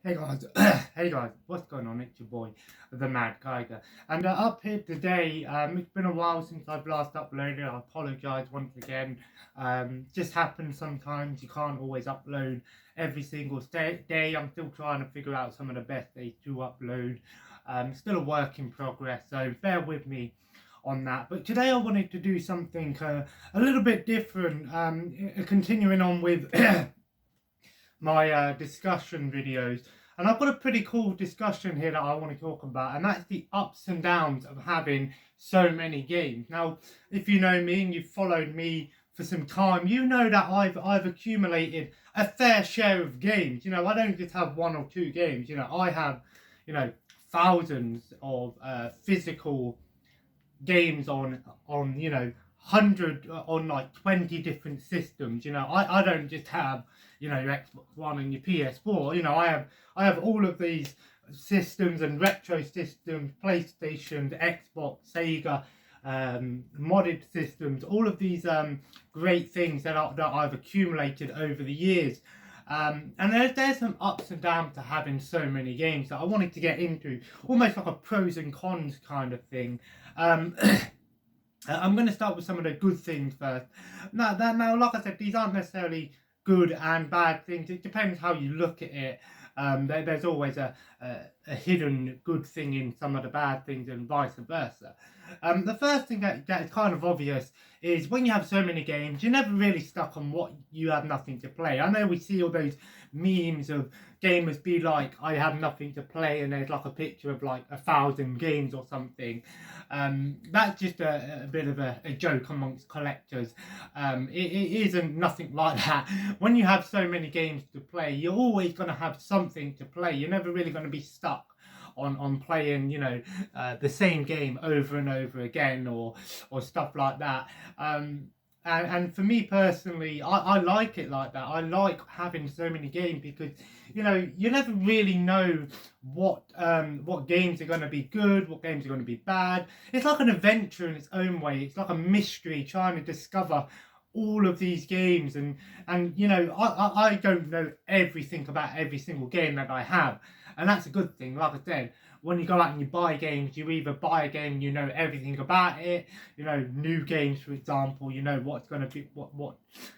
Hey guys, hey guys, what's going on? It's your boy, the Mad Tiger, and up here today. It's been a while since I've last uploaded. I apologise once again. Just happens sometimes. You can't always upload every single day. I'm still trying to figure out some of the best days to upload. Still a work in progress, so bear with me on that. But today I wanted to do something a little bit different. Continuing on with my discussion videos. And I've got a pretty cool discussion here that I want to talk about, and that's the ups and downs of having so many games. Now, if you know me and you've followed me for some time, you know that I've accumulated a fair share of games. I don't just have one or two games. I have, thousands of physical games on 100 on like 20 different systems. I don't just have your Xbox One and your PS4. I have all of these systems and retro systems, PlayStation, Xbox, Sega, modded systems, all of these great things that I've accumulated over the years. And there's some ups and downs to having so many games that I wanted to get into, almost like a pros and cons kind of thing. Um, I'm going to start with some of the good things first. Now, like I said, these aren't necessarily good and bad things. It depends how you look at it. There's always a hidden good thing in some of the bad things, and vice versa. The first thing that is kind of obvious is when you have so many games, you're never really stuck on what you have nothing to play. I know we see all those memes of gamers be like, I have nothing to play, and there's like a picture of like 1,000 games or something. That's just a bit of a joke amongst collectors. It isn't nothing like that. When you have so many games to play, you're always going to have something to play. You're never really going to be stuck on playing the same game over and over again, or stuff like that. And for me personally, I like it like that. I like having so many games because you never really know what games are going to be good, what games are going to be bad. It's like an adventure in its own way. It's like a mystery trying to discover all of these games, and I don't know everything about every single game that I have, and that's a good thing. Like I said, when you go out and you buy games, you either buy a game, you know everything about it. New games, for example, you know what's going to be what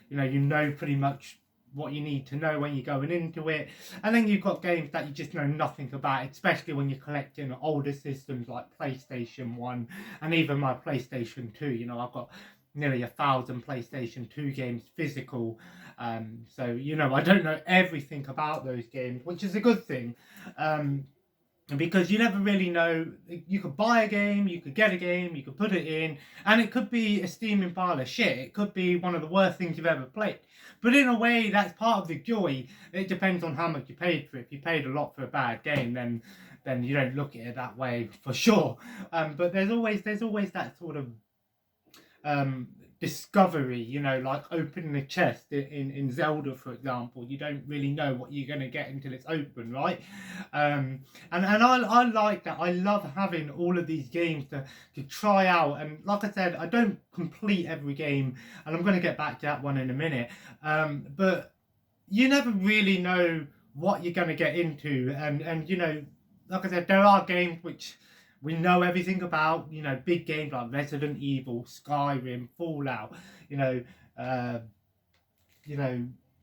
pretty much what you need to know when you're going into it. And then you've got games that you just know nothing about, especially when you're collecting older systems like PlayStation 1 and even my PlayStation 2. I've got nearly 1,000 PlayStation 2 games physical. So I don't know everything about those games, which is a good thing. Because you never really know. You could buy a game, you could get a game, you could put it in, and it could be a steaming pile of shit. It could be one of the worst things you've ever played. But in a way, that's part of the joy. It depends on how much you paid for it. If you paid a lot for a bad game, then you don't look at it that way for sure. But there's always that sort of discovery, like opening a chest in Zelda, for example. You don't really know what you're going to get until it's open, right? And I like that. I love having all of these games to try out. And like I said, I don't complete every game, and I'm going to get back to that one in a minute. But you never really know what you're going to get into. And like I said, there are games which we know everything about, big games like Resident Evil, Skyrim, Fallout, uh,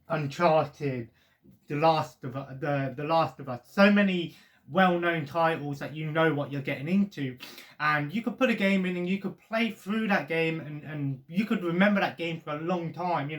Uncharted, the Last of Us. So many well-known titles that you know what you're getting into, and you could put a game in and you could play through that game, and you could remember that game for a long time.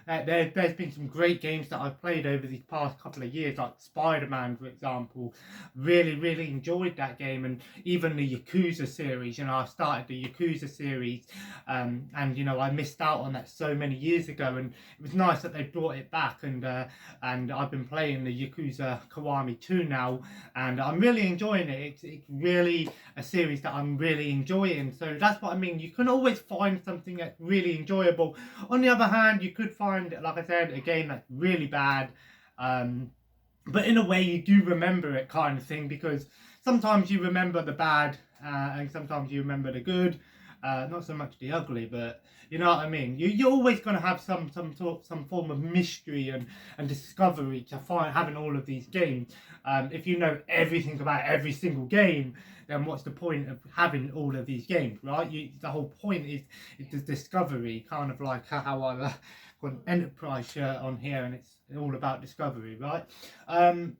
There's been some great games that I've played over these past couple of years, like Spider-Man, for example. Really enjoyed that game, and even the Yakuza series. I started the Yakuza series, and I missed out on that so many years ago, and it was nice that they brought it back, and I've been playing the Yakuza Kiwami 2 now, and I'm really enjoying it. It's really a series that I'm really enjoying. So that's what I mean. You can always find something that's really enjoyable. On the other hand, you could find, like I said, a game that's really bad. But in a way, you do remember it, kind of thing, because sometimes you remember the bad, and sometimes you remember the good. not so much the ugly, but you know what I mean. You're always going to have some form of mystery and discovery to find having all of these games. If you know everything about every single game, then what's the point of having all of these games, right? The whole point is the discovery, kind of like how I got an Enterprise shirt on here, and it's all about discovery, right? And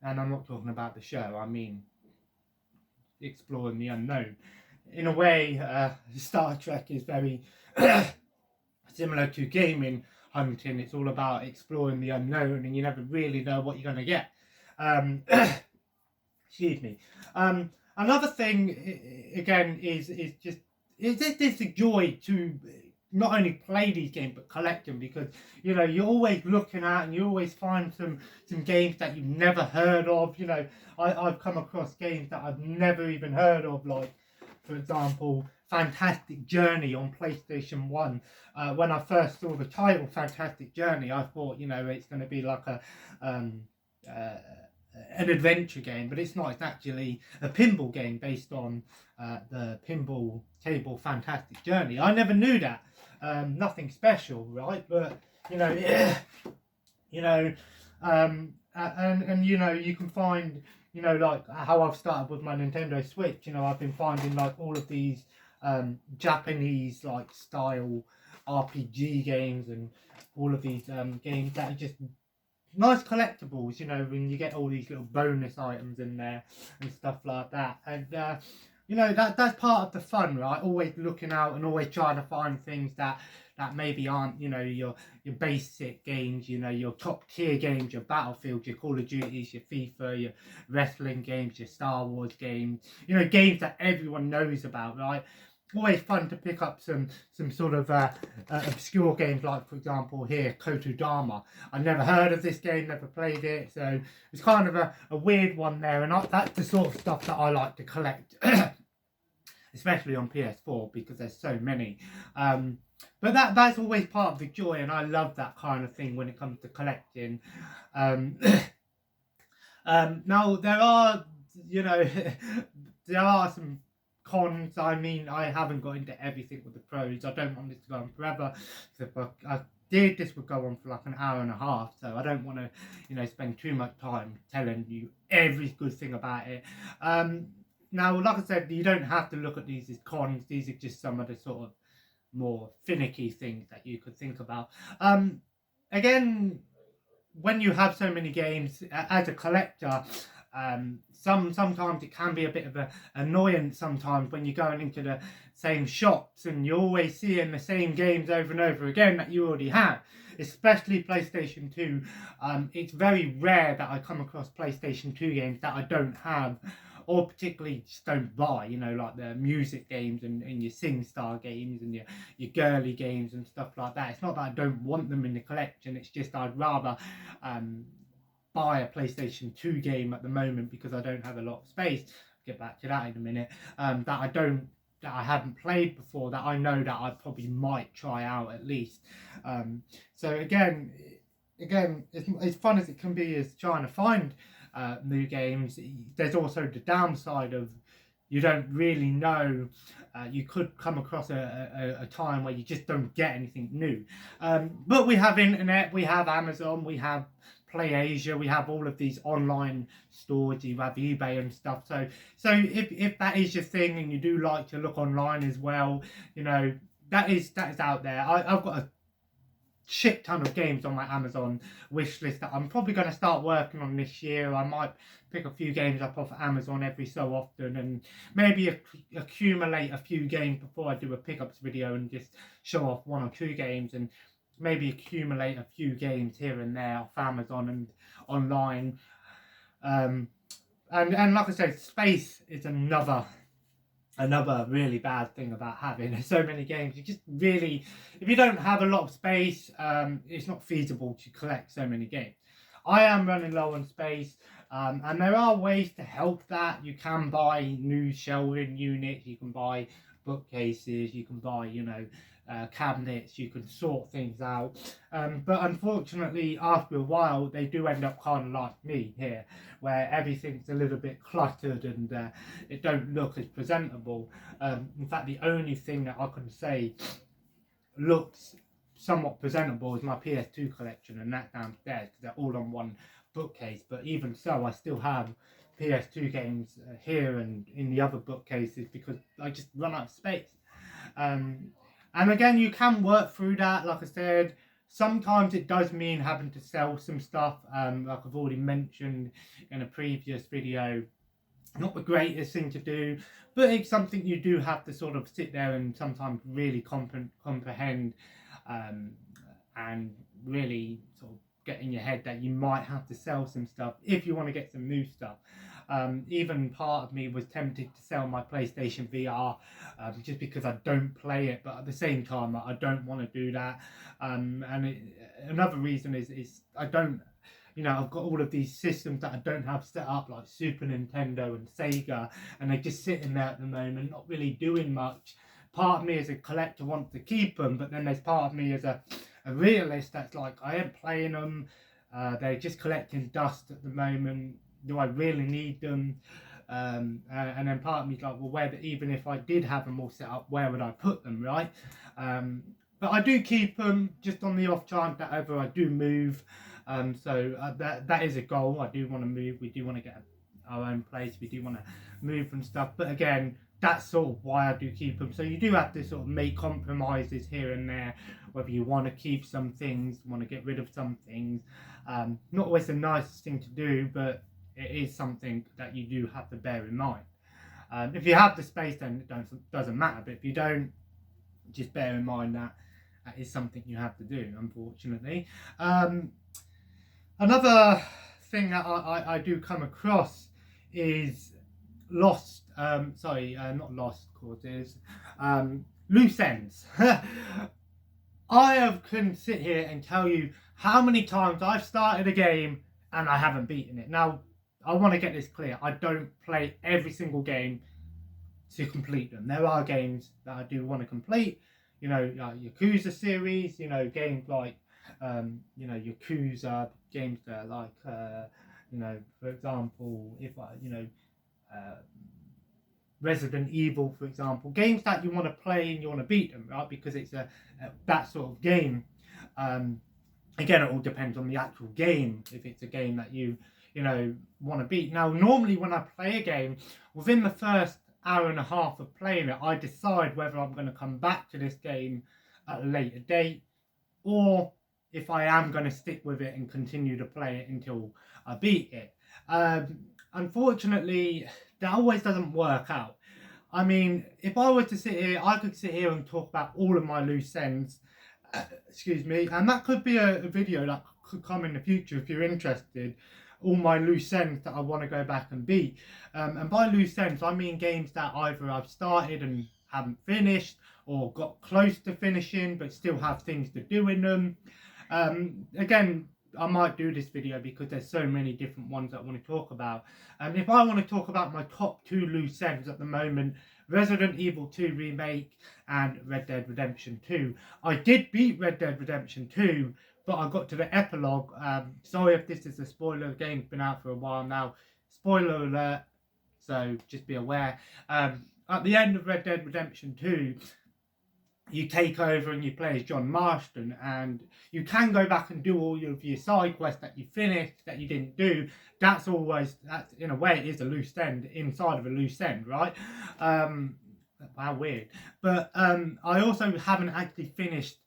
I'm not talking about the show. I mean exploring the unknown. In a way, Star Trek is very similar to gaming hunting. It's all about exploring the unknown, and you never really know what you're going to get. Excuse me. Another thing, again, is just it's a joy to not only play these games but collect them, because you know you're always looking at and you always find some games that you've never heard of. You know, I've come across games that I've never even heard of, like for example Fantastic Journey on PlayStation 1. When I first saw the title Fantastic Journey, I thought, you know, it's going to be like an adventure game, but it's not. It's actually a pinball game based on the pinball table Fantastic Journey. I never knew that. Nothing special, right? But you know, you know, and you know, you can find, you know, like how I've started with my Nintendo Switch. You know, I've been finding like all of these Japanese like style RPG games and all of these games that are just nice collectibles, you know, when you get all these little bonus items in there and stuff like that. And you know, that's part of the fun, right? Always looking out and always trying to find things that maybe aren't, you know, your basic games, you know, your top tier games, your Battlefield, your Call of Duties, your FIFA, your wrestling games, your Star Wars games, you know, games that everyone knows about, right? Always fun to pick up some sort of obscure games, like for example here, Kotodama. I've never heard of this game, never played it, so it's kind of a weird one there, and that's the sort of stuff that I like to collect, especially on PS4 because there's so many. But that's always part of the joy, and I love that kind of thing when it comes to collecting. Now there are, you know, there are some cons. I mean, I haven't got into everything with the pros. I don't want this to go on forever. So if I did, this would go on for like an hour and a half. So I don't want to, you know, spend too much time telling you every good thing about it. Now, like I said, you don't have to look at these as cons. These are just some of the sort of more finicky things that you could think about. Again, when you have so many games as a collector, sometimes it can be a bit of an annoyance sometimes when you're going into the same shops and you're always seeing the same games over and over again that you already have, especially PlayStation 2. It's very rare that I come across PlayStation 2 games that I don't have, or particularly just don't buy, you know, like the music games and your SingStar games and your girly games and stuff like that. It's not that I don't want them in the collection, it's just I'd rather buy a PlayStation 2 game at the moment because I don't have a lot of space. I'll get back to that in a minute. That I haven't played before, that I know that I probably might try out at least. So again, as fun as it can be as trying to find new games, there's also the downside of you don't really know. You could come across a time where you just don't get anything new. But we have internet, we have Amazon, we have PlayAsia, we have all of these online stores, you have eBay and stuff. So if that is your thing and you do like to look online as well, you know, that is out there. I've got a shit ton of games on my Amazon wish list that I'm probably going to start working on this year. I might pick a few games up off Amazon every so often and maybe accumulate a few games before I do a pickups video and just show off one or two games, and maybe accumulate a few games here and there off Amazon and online. And like I said, space is another really bad thing about having so many games. You just really, if you don't have a lot of space, it's not feasible to collect so many games. I am running low on space, and there are ways to help that. You can buy new shelving units, you can buy bookcases, you can buy, you know, cabinets, you can sort things out. But unfortunately, after a while, they do end up kind of like me here, where everything's a little bit cluttered and it don't look as presentable. In fact, the only thing that I can say looks somewhat presentable is my PS2 collection, and that downstairs, because they're all on one bookcase. But even so, I still have PS2 games here and in the other bookcases because I just run out of space. And again, you can work through that. Like I said, sometimes it does mean having to sell some stuff. Like I've already mentioned in a previous video, not the greatest thing to do, but it's something you do have to sort of sit there and sometimes really comprehend and really sort of get in your head that you might have to sell some stuff if you want to get some new stuff. Even part of me was tempted to sell my PlayStation VR just because I don't play it, but at the same time I don't want to do that. Another reason is I don't, I've got all of these systems that I don't have set up, like Super Nintendo and Sega, and they're just sitting there at the moment, not really doing much. Part of me as a collector wants to keep them, but then there's part of me as a realist that's like, I ain't playing them. They're just collecting dust at the moment. Do I really need them? And then part of me's like, well, even if I did have them all set up, where would I put them, right? But I do keep them just on the off chance that ever I do move. So that is a goal. I do want to move. We do want to get our own place. We do want to move and stuff. But again, that's sort of why I do keep them. So you do have to sort of make compromises here and there, whether you want to keep some things, want to get rid of some things. Not always the nicest thing to do, but it is something that you do have to bear in mind. If you have the space, then it doesn't matter. But if you don't, just bear in mind that is something you have to do, unfortunately. Another thing that I do come across is lost, not lost causes, loose ends. I can sit here and tell you how many times I've started a game and I haven't beaten it. Now, I want to get this clear. I don't play every single game to complete them. There are games that I do want to complete. Yakuza series, games like, Yakuza, games that like, for example, if Resident Evil, for example, games that you want to play and you want to beat them, right? Because it's that sort of game. Again, it all depends on the actual game. If it's a game that you want to beat. Now, normally when I play a game, within the first hour and a half of playing it, I decide whether I'm going to come back to this game at a later date, or if I am going to stick with it and continue to play it until I beat it. Unfortunately, that always doesn't work out. I mean, if I were to sit here, I could sit here and talk about all of my loose ends, and that could be a video that could come in the future if you're interested. All my loose ends that I want to go back and beat. And by loose ends, I mean games that either I've started and haven't finished, or got close to finishing but still have things to do in them. Again, I might do this video because there's so many different ones that I want to talk about. And if I want to talk about my top 2 loose ends at the moment, Resident Evil 2 Remake and Red Dead Redemption 2. I did beat Red Dead Redemption 2, but I got to the epilogue. Sorry if this is a spoiler, the game's been out for a while now. Spoiler alert, so just be aware. At the end of Red Dead Redemption 2, you take over and you play as John Marston, and you can go back and do all of your side quests that you finished that you didn't do. That's in a way, it is a loose end inside of a loose end, right? How weird. But I also haven't actually finished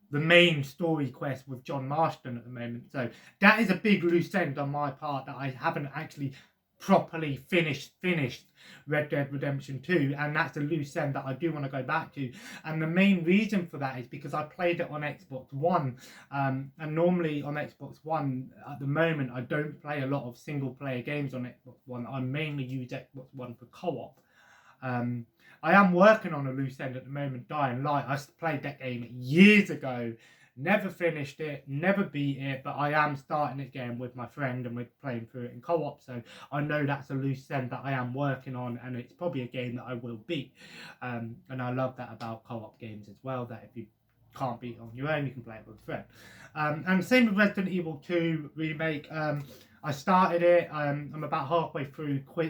the main story quest with John Marston at the moment, so that is a big loose end on my part, that I haven't actually properly finished Red Dead Redemption 2, and that's a loose end that I do want to go back to. And the main reason for that is because I played it on Xbox One, and normally on Xbox One at the moment I don't play a lot of single player games on Xbox One. I mainly use Xbox One for co-op. I am working on a loose end at the moment, Dying Light. I played that game years ago, never finished it, never beat it, but I am starting it again with my friend and we're playing through it in co-op, so I know that's a loose end that I am working on, and it's probably a game that I will beat. And I love that about co-op games as well, that if you can't beat it on your own, you can play it with a friend. And same with Resident Evil 2 remake. I started it. I'm about halfway through. I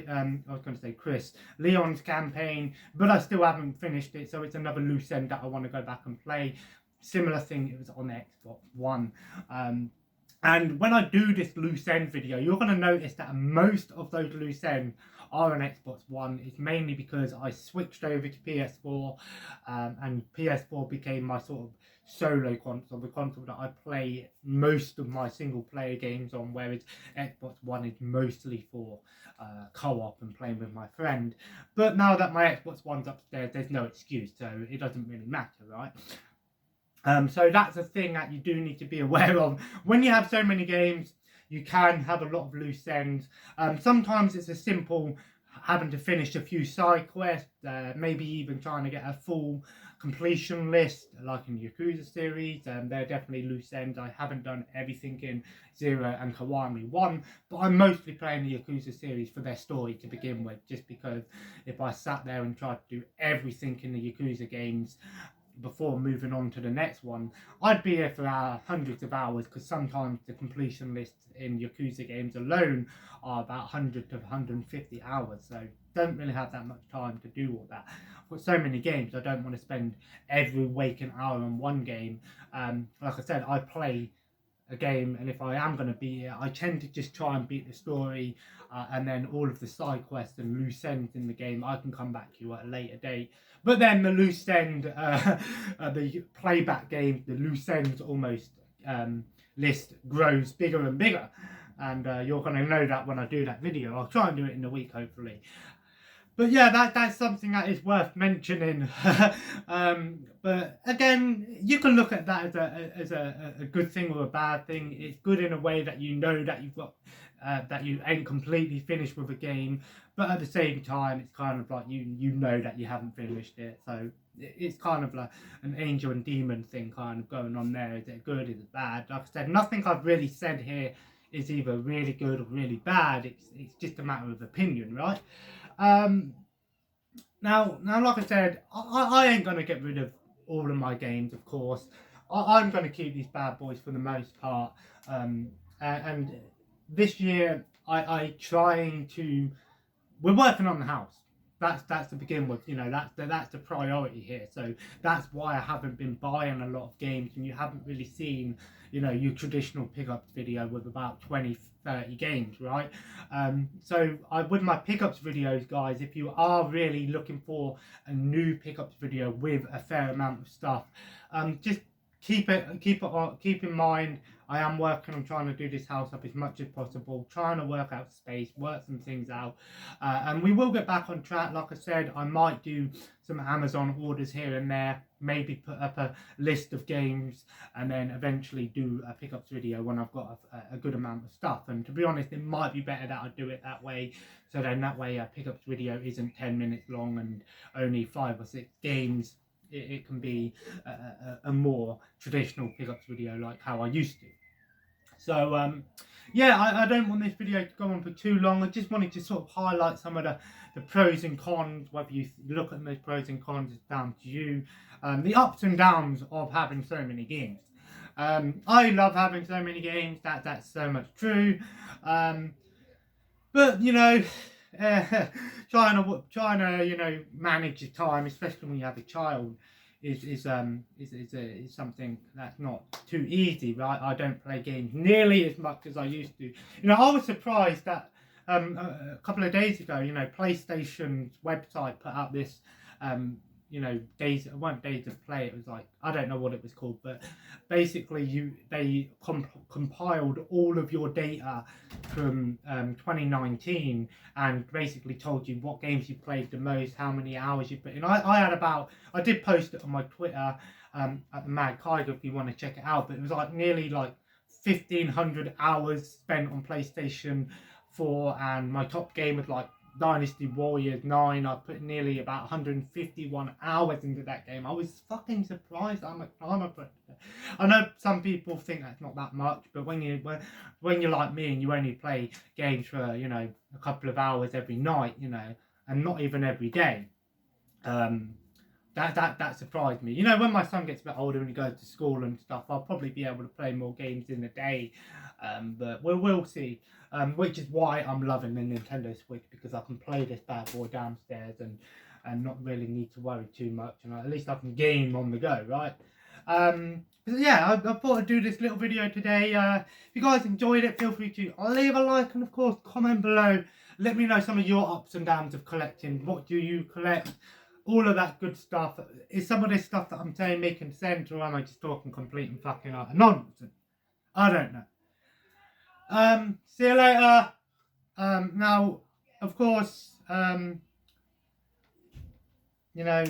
was going to say Chris Leon's campaign, but I still haven't finished it. So it's another loose end that I want to go back and play. Similar thing. It was on Xbox One. And when I do this loose end video, you're going to notice that most of those loose ends are on Xbox One. It's mainly because I switched over to PS4, and PS4 became my sort of solo console, the console that I play most of my single player games on, whereas Xbox One is mostly for co-op and playing with my friend. But now that my Xbox One's upstairs, there's no excuse, so it doesn't really matter, right? So that's a thing that you do need to be aware of. When you have so many games, you can have a lot of loose ends. Sometimes it's as simple having to finish a few side quests, maybe even trying to get a full completion list, like in the Yakuza series. They're definitely loose ends. I haven't done everything in Zero and Kiwami 1, but I'm mostly playing the Yakuza series for their story to begin with, just because if I sat there and tried to do everything in the Yakuza games before moving on to the next one, I'd be here for hundreds of hours, because sometimes the completion lists in Yakuza games alone are about 100 to 150 hours, so don't really have that much time to do all that. I've got so many games, I don't want to spend every waking hour on one game. Like I said, I play a game, and if I am going to beat it, I tend to just try and beat the story, and then all of the side quests and loose ends in the game I can come back to at a later date. But then the loose end, the playback game, the loose ends almost list grows bigger and bigger, and you're going to know that when I do that video. I'll try and do it in a week, hopefully. But yeah, that's something that is worth mentioning. But again, you can look at that as a good thing or a bad thing. It's good in a way that you know that you've got that you ain't completely finished with a game, but at the same time, it's kind of like you know that you haven't finished it. So it's kind of like an angel and demon thing kind of going on there. Is it good? Is it bad? Like I said, nothing I've really said here is either really good or really bad. It's just a matter of opinion, right? Now, like I said, I ain't going to get rid of all of my games, of course. I'm going to keep these bad boys for the most part. And this year, we're working on the house. That's to begin with, that's the priority here. So that's why I haven't been buying a lot of games, and you haven't really seen, your traditional pickups video with about 20, 30 games, right? So with my pickups videos, guys, if you are really looking for a new pickups video with a fair amount of stuff, just keep in mind, I am working on trying to do this house up as much as possible, trying to work out space, work some things out, and we will get back on track. Like I said, I might do some Amazon orders here and there, maybe put up a list of games, and then eventually do a pickups video when I've got a good amount of stuff. And to be honest, it might be better that I do it that way, so then that way a pickups video isn't 10 minutes long and only 5 or 6 games. It can be a more traditional pickups video like how I used to. So yeah, I don't want this video to go on for too long. I just wanted to sort of highlight some of the pros and cons. Whether you look at those pros and cons, it's down to you. The ups and downs of having so many games. I love having so many games. That's so much true. But trying to manage your time, especially when you have a child, is something that's not too easy, right? I don't play games nearly as much as I used to. I was surprised that a couple of days ago, PlayStation's website put out this days of play. It was like, I don't know what it was called, but basically they compiled all of your data from 2019 and basically told you what games you played the most, how many hours you put in. I did post it on my Twitter at the Mad Kaiga if you want to check it out, but it was like nearly 1,500 hours spent on PlayStation 4, and my top game was like Dynasty Warriors 9. I put nearly about 151 hours into that game. I was fucking surprised how much time I put. I know some people think that's not that much, but when you're like me and you only play games for a couple of hours every night, and not even every day, that surprised me. You know, when my son gets a bit older and he goes to school and stuff, I'll probably be able to play more games in a day. But we'll see. Which is why I'm loving the Nintendo Switch, because I can play this bad boy downstairs and not really need to worry too much, and at least I can game on the go, right? So yeah, I thought I'd do this little video today. If you guys enjoyed it, feel free to leave a like and of course comment below. Let me know some of your ups and downs of collecting. What do you collect? All of that good stuff. Is some of this stuff that I'm saying making sense, or am I just talking complete and fucking nonsense? I don't know. See you later. Now, of course, you know,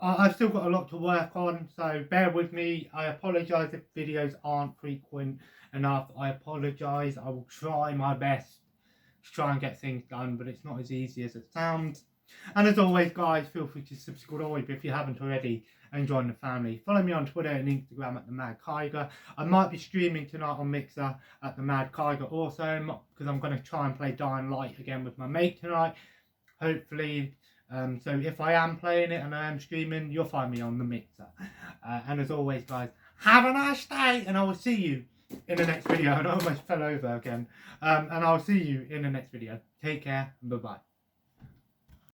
I've still got a lot to work on, so bear with me. I apologise if videos aren't frequent enough. I apologise. I will try my best to try and get things done, but it's not as easy as it sounds. And as always, guys, feel free to subscribe if you haven't already and join the family. Follow me on Twitter and Instagram at the Mad Kyger. I might be streaming tonight on Mixer at the Mad Kyger also, because I'm going to try and play Dying Light again with my mate tonight, hopefully. So if I am playing it and I am streaming, you'll find me on the Mixer. And as always, guys, have a nice day, and I will see you in the next video. And I almost fell over again. And I'll see you in the next video. Take care. Bye-bye.